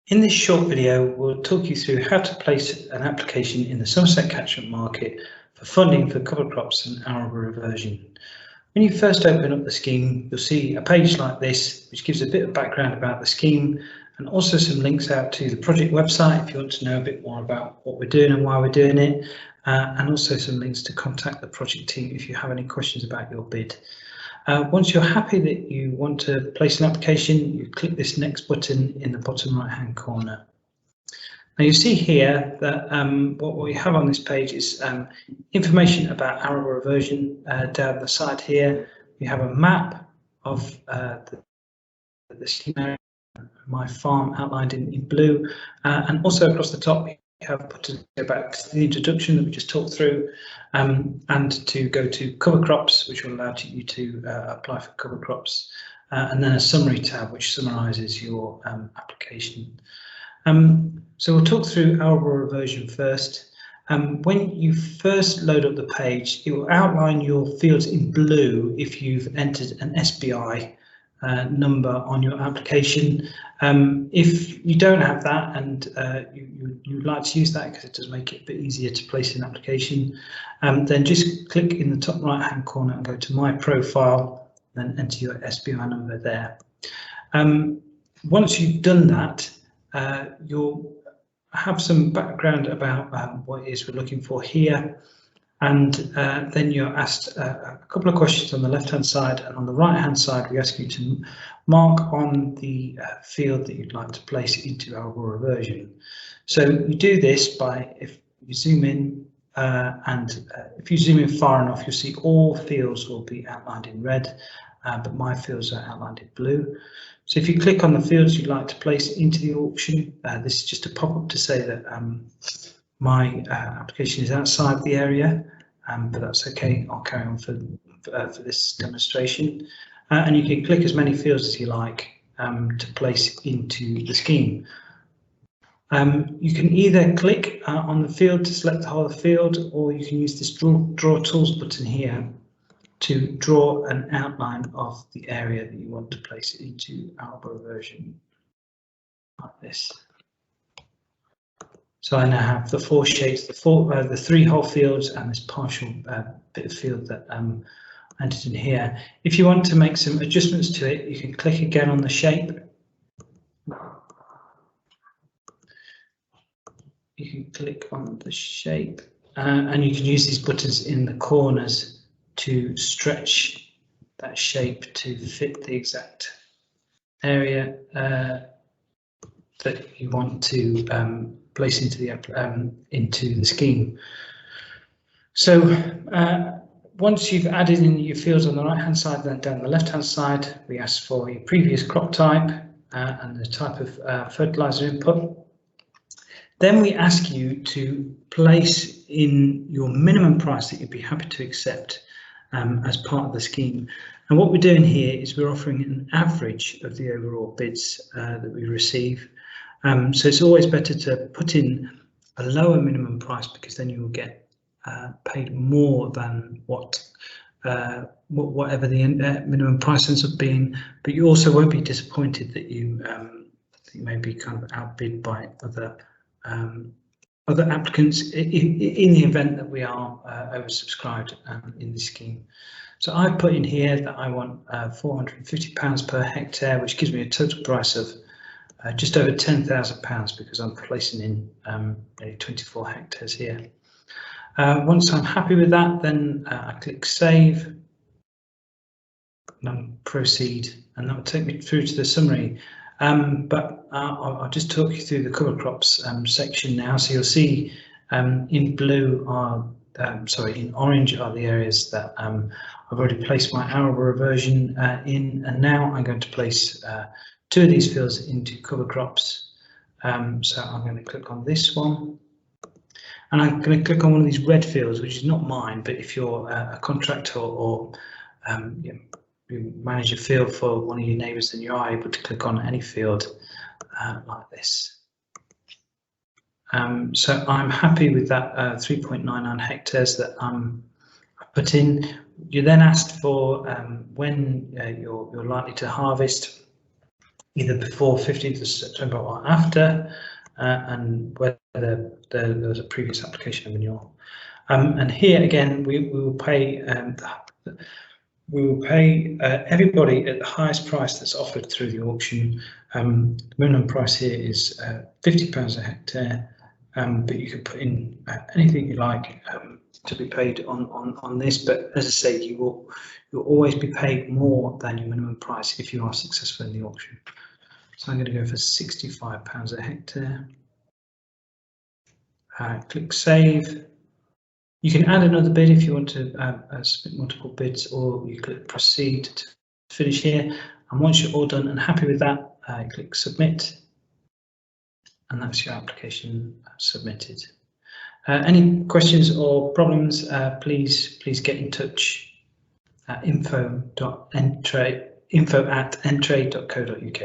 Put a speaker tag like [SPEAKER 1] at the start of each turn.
[SPEAKER 1] In this short video, we'll talk you through how to place an application in the Somerset catchment market for funding for cover crops and arable reversion. When you first open up the scheme, you'll see a page like this, which gives a bit of background about the scheme and also some links out to the project website if you want to know a bit more about what we're doing and why we're doing it, and also some links to contact the project team if you have any questions about your bid. Once you're happy that you want to place an application, you click this next button in the bottom right hand corner. Now you see here that what we have on this page is information about arable reversion. Down the side here we have a map of the scheme area, my farm outlined in blue, and also across the top we have put to go back to the introduction that we just talked through, and to go to cover crops, which will allow you to apply for cover crops, and then a summary tab which summarises your application. So we'll talk through arable reversion first. When you first load up the page, it will outline your fields in blue if you've entered an SBI number on your application. If you don't have that and you'd like to use that because it does make it a bit easier to place an application, then just click in the top right hand corner and go to My Profile, then enter your SBI number there. Once you've done that, you'll have some background about what it is we're looking for here, and then you're asked a couple of questions on the left hand side, and on the right hand side we ask you to mark on the field that you'd like to place into arable reversion. So you do this by, if you zoom in, and if you zoom in far enough, you'll see all fields will be outlined in red, but my fields are outlined in blue. So if you click on the fields you'd like to place into the auction, this is just a pop-up to say that my application is outside the area, but that's okay. I'll carry on for this demonstration. And you can click as many fields as you like to place into the scheme. You can either click on the field to select the whole field, or you can use this draw tools button here to draw an outline of the area that you want to place it into arable reversion, like this. So I now have the four shapes, the three whole fields, and this partial bit of field that I entered in here. If you want to make some adjustments to it, you can click again on the shape. You can click on the shape, and you can use these buttons in the corners to stretch that shape to fit the exact area that you want to place into the scheme. So once you've added in your fields on the right hand side, then down the left hand side we ask for your previous crop type and the type of fertilizer input. Then we ask you to place in your minimum price that you'd be happy to accept as part of the scheme. And what we're doing here is we're offering an average of the overall bids that we receive. So it's always better to put in a lower minimum price, because then you will get paid more than whatever the minimum price ends up being, but you also won't be disappointed that you may be kind of outbid by other applicants in the event that we are oversubscribed in this scheme. So I've put in here that I want £450 per hectare, which gives me a total price of just over £10,000, because I'm placing in nearly 24 hectares here. Once I'm happy with that, then I click Save and Proceed, and that will take me through to the summary. But I'll just talk you through the cover crops section now. So you'll see in blue are, in orange are the areas that I've already placed my arable reversion in, and now I'm going to place two of these fields into cover crops. So I'm going to click on this one, and I'm going to click on one of these red fields, which is not mine, but if you're a contractor or you manage a field for one of your neighbours, then you are able to click on any field like this. So I'm happy with that 3.99 hectares that I put in. You're then asked for when you're likely to harvest. either before 15th of September or after, and whether there was a previous application of renewal. And here again, we will pay everybody at the highest price that's offered through the auction. The minimum price here is £50 a hectare, but you can put in anything you like to be paid on this. But as I say, you'll always be paid more than your minimum price if you are successful in the auction. So I'm going to go for £65 a hectare. Click save. You can add another bid if you want to submit multiple bids, or you click proceed to finish here. And once you're all done and happy with that, click submit, and that's your application submitted. Any questions or problems, please get in touch at info@entrade.co.uk.